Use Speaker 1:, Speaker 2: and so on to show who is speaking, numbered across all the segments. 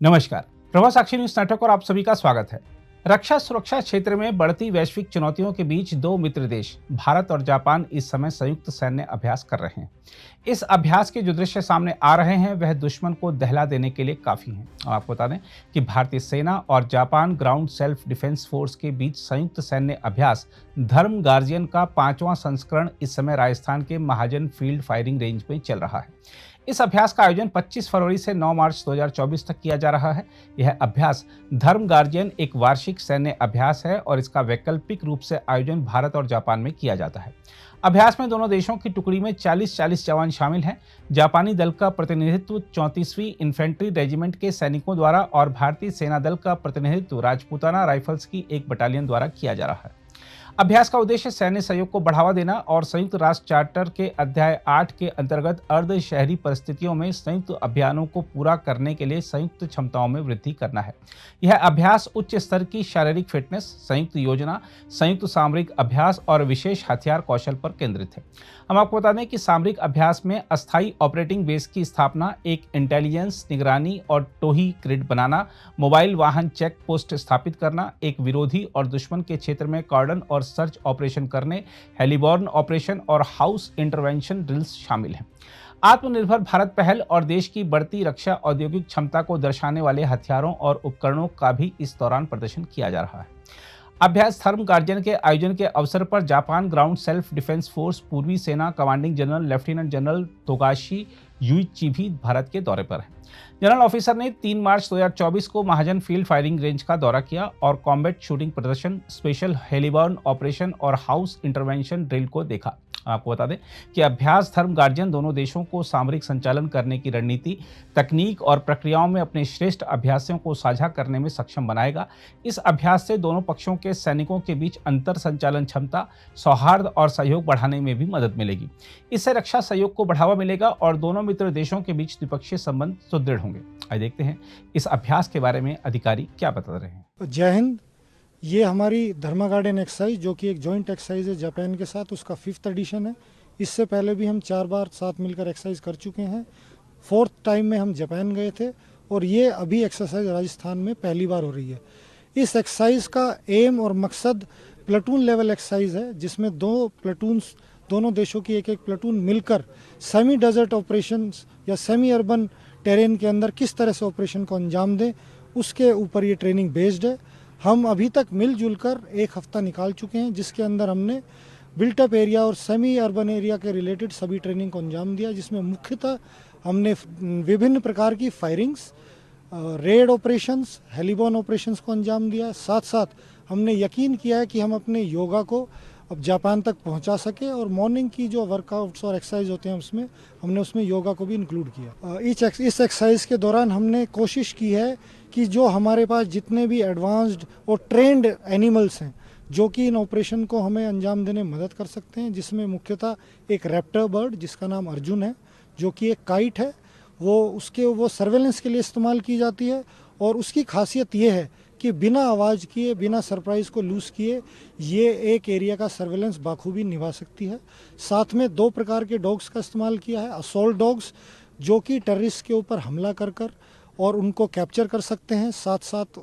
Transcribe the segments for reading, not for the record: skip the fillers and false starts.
Speaker 1: नमस्कार। प्रभा साक्षी news network और आप सभी का स्वागत है। रक्षा सुरक्षा क्षेत्र में बढ़ती वैश्विक चुनौतियों के बीच दो मित्र देश भारत और जापान इस समय संयुक्त सैन्य अभ्यास कर रहे हैं। इस अभ्यास के जो दृश्य सामने आ रहे हैं वह दुश्मन को दहला देने के लिए काफी हैं। आपको बता दें कि भारतीय सेना और Japan ground self defence force के बीच संयुक्त सैन्य अभ्यास धर्म गार्जियन का 5वां संस्करण इस समय राजस्थान के महाजन फील्ड फायरिंग रेंज में चल रहा है। इस अभ्यास का आयोजन 25 फरवरी से 9 मार्च 2024 तक किया जा रहा है। यह अभ्यास धर्म गार्जियन एक वार्षिक सैन्य अभ्यास है और इसका वैकल्पिक रूप से आयोजन भारत और जापान में किया जाता है। अभ्यास में दोनों देशों की टुकड़ी में 40-40 जवान शामिल हैं। जापानी दल का प्रतिनिधित्व 34वीं इन्फेंट्री रेजिमेंट के सैनिकों द्वारा और भारतीय सेना दल का प्रतिनिधित्व राजपूताना राइफल्स की एक बटालियन द्वारा किया जा रहा है। अभ्यास का उद्देश्य सैन्य सहयोग को बढ़ावा देना और संयुक्त राष्ट्र चार्टर के अध्याय 8 के अंतर्गत अर्ध शहरी परिस्थितियों में संयुक्त अभियानों को पूरा करने के लिए संयुक्त क्षमताओं में वृद्धि करना है। यह अभ्यास उच्च स्तर की शारीरिक फिटनेस, संयुक्त योजना, संयुक्त सामरिक अभ्यास और विशेष हथियार कौशल पर केंद्रित है। हम आपको बता दें कि सामरिक अभ्यास में अस्थायी ऑपरेटिंग बेस की स्थापना, एक इंटेलिजेंस, निगरानी और टोही ग्रिड बनाना, मोबाइल वाहन चेक पोस्ट स्थापित करना, एक विरोधी और दुश्मन के क्षेत्र में कॉर्डन और सर्च ऑपरेशन करने, हेलीबॉर्न ऑपरेशन और हाउस इंटरवेंशन ड्रिल्स शामिल हैं। आत्मनिर्भर भारत पहल और देश की बढ़ती रक्षा औद्योगिक क्षमता को दर्शाने वाले हथियारों और उपकरणों का भी इस दौरान प्रदर्शन किया जा रहा है। अभ्यास धर्म गार्जियन के आयोजन के अवसर पर Japan ground self defence force पूर्वी सेना commanding general lieutenant general Togashi Yuichi भी भारत के दौरे पर है। जनरल ऑफिसर ने 3 मार्च 2024 को महाजन फील्ड फायरिंग रेंज का दौरा किया और कॉम्बैट शूटिंग प्रदर्शन, स्पेशल हेलीबॉर्न ऑपरेशन और हाउस इंटरवेंशन ड्रिल को देखा। आपको बता दें कि अभ्यास धर्म गार्जियन दोनों देशों को सामरिक संचालन करने की रणनीति, तकनीक और प्रक्रियाओं में अपने श्रेष्ठ अभ्यासियों को साझा करने में सक्षम बनाएगा। इस अभ्यास से दोनों पक्षों के सैनिकों के बीच अंतर संचालन क्षमता, सौहार्द और सहयोग बढ़ाने में भी मदद मिलेगी। इससे रक्षा सहयोग को बढ़ावा मिलेगा और दोनों मित्र देशों के बीच द्विपक्षीय संबंध सुदृढ़ होंगे। आइए देखते हैं इस अभ्यास के बारे में अधिकारी क्या बता रहे हैं।
Speaker 2: जय हिंद। ये हमारी धर्मा गार्डन एक्सरसाइज जो कि एक जॉइंट एक्सरसाइज है जापान के साथ, उसका 5th एडिशन है। इससे पहले भी हम 4 बार साथ मिलकर एक्सरसाइज कर चुके हैं। 4th टाइम में हम जापान गए थे और ये अभी एक्सरसाइज राजस्थान में पहली बार हो रही है। इस एक्सरसाइज का एम और मकसद प्लेटून लेवल एक्सरसाइज है, जिसमें 2 प्लेटून्स, दोनों देशों की एक प्लेटून मिलकर सेमी डेजर्ट ऑपरेशंस या सेमी अर्बन टेरेन के अंदर किस तरह से ऑपरेशन को अंजाम दें, उसके ऊपर ये ट्रेनिंग बेस्ड है। हम अभी तक मिलजुल कर 1 हफ्ता निकाल चुके हैं, जिसके अंदर हमने बिल्टअप एरिया और सेमी अर्बन एरिया के रिलेटेड सभी ट्रेनिंग को अंजाम दिया, जिसमें मुख्यतः हमने विभिन्न प्रकार की फायरिंग्स, रेड ऑपरेशंस, हेलीबॉर्न ऑपरेशंस को अंजाम दिया। साथ साथ हमने यकीन किया है कि हम अपने योगा को अब जापान तक पहुंचा सके और मॉर्निंग की जो वर्कआउट्स और एक्सरसाइज होते हैं हमने उसमें योगा को भी इंक्लूड किया। इस एक्सरसाइज के दौरान हमने कोशिश की है कि जो हमारे पास जितने भी एडवांस्ड और ट्रेंड एनिमल्स हैं जो कि इन ऑपरेशन को हमें अंजाम देने में मदद कर सकते हैं, जिसमें मुख्यतः एक रैप्टर बर्ड जिसका नाम अर्जुन है, जो कि एक काइट है, वो सर्वेलेंस के लिए इस्तेमाल की जाती है और उसकी खासियत ये है कि बिना आवाज़ किए, बिना सरप्राइज़ को लूज़ किए ये एक एरिया का सर्वेलेंस बाखूबी निभा सकती है। साथ में 2 प्रकार के डॉग्स का इस्तेमाल किया है। असॉल्ट डॉग्स जो कि टेररिस्ट के ऊपर हमला कर और उनको कैप्चर कर सकते हैं, साथ साथ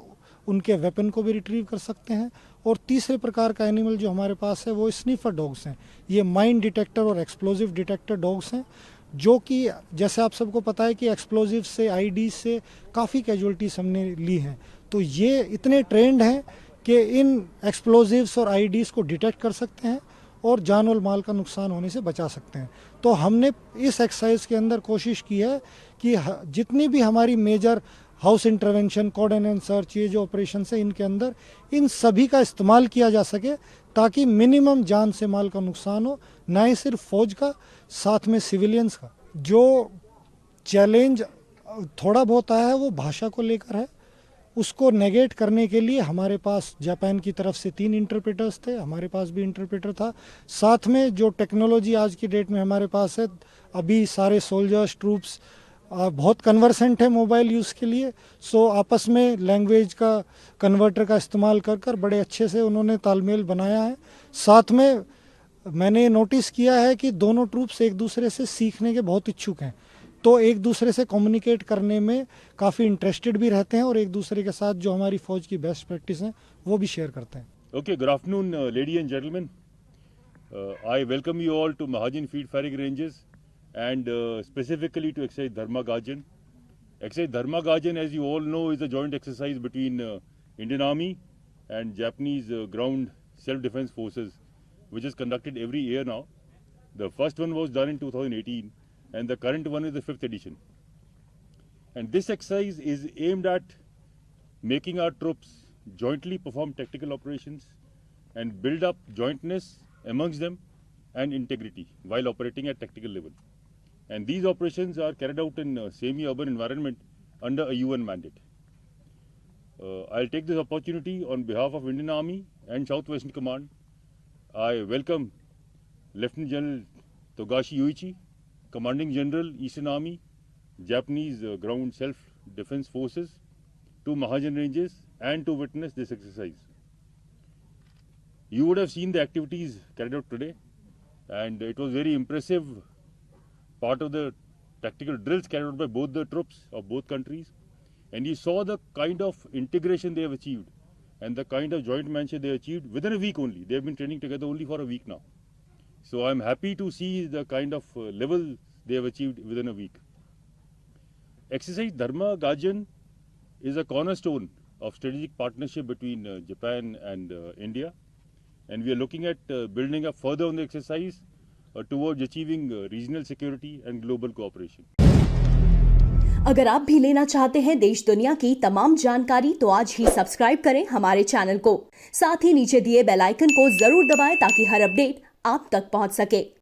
Speaker 2: उनके वेपन को भी रिट्रीव कर सकते हैं। और तीसरे प्रकार का एनिमल जो हमारे पास है वो स्नीफर डॉग्स हैं। ये माइन डिटेक्टर और एक्सप्लोजिव डिटेक्टर डॉग्स हैं, जो कि जैसे आप सबको पता है कि एक्सप्लोजिव से, आईडी से काफ़ी कैजुअलिटीज हमने ली हैं। तो ये इतने ट्रेंड हैं कि इन एक्सप्लोजिव्स और आईडीज़ को डिटेक्ट कर सकते हैं और जान और माल का नुकसान होने से बचा सकते हैं। तो हमने इस एक्सरसाइज के अंदर कोशिश की है कि जितनी भी हमारी major house intervention, cordon and search, ये जो ऑपरेशन है, इनके अंदर इन सभी का इस्तेमाल किया जा सके ताकि मिनिमम जान से माल का नुकसान हो, ना ही सिर्फ फौज का, साथ में सिविलियंस का। जो चैलेंज थोड़ा बहुत आया है वो भाषा को लेकर है। उसको नेगेट करने के लिए हमारे पास जापान की तरफ से 3 इंटरप्रेटर्स थे, हमारे पास भी इंटरप्रेटर था। साथ में जो टेक्नोलॉजी आज की डेट में हमारे पास है, अभी सारे सोल्जर्स, ट्रूप्स बहुत कन्वर्सेंट है मोबाइल यूज़ के लिए। सो आपस में लैंग्वेज का कन्वर्टर का इस्तेमाल कर बड़े अच्छे से उन्होंने तालमेल बनाया है। साथ में मैंने नोटिस किया है कि दोनों ट्रूप्स एक दूसरे से सीखने के बहुत इच्छुक हैं। तो एक दूसरे से कम्युनिकेट करने में काफ़ी इंटरेस्टेड भी रहते हैं और एक दूसरे के साथ जो हमारी फ़ौज की बेस्ट प्रैक्टिस हैं वो भी शेयर करते हैं.
Speaker 3: Okay, good afternoon, ladies and gentlemen. I welcome you all to Mahajan Field Firing Ranges and specifically to exercise Dharma Gajan. Exercise Dharma Gajan, as you all know, is a joint exercise between Indian Army and Japanese ground self-defense forces, which is conducted every year now. The first one was done in 2018 and the current one is the 5th edition. And this exercise is aimed at making our troops jointly perform tactical operations and build up jointness amongst them and integrity while operating at tactical level. And these operations are carried out in a semi-urban environment under a UN mandate. I'll take this opportunity on behalf of Indian Army and South Western Command. I welcome Lieutenant General Togashi Yuichi, Commanding General Eastern Army, Japanese Ground Self-Defense Forces, to Mahajan Ranges and to witness this exercise. You would have seen the activities carried out today and it was very impressive part of the tactical drills carried out by both the troops of both countries, and you saw the kind of integration they have achieved and the kind of joint manship they achieved within a week only. They have been training together only for a week now. So I am happy to see the kind of level they have achieved within a week. Exercise Dharma Gajan is a cornerstone of strategic partnership between Japan and India, and we are looking at building up further on the exercise towards achieving regional security and global cooperation.
Speaker 4: अगर आप भी लेना चाहते हैं देश दुनिया की तमाम जानकारी तो आज ही सब्सक्राइब करें हमारे चैनल को। साथ ही नीचे दिए बेल आइकन को जरूर दबाएं ताकि हर अपडेट आप तक पहुंच सके।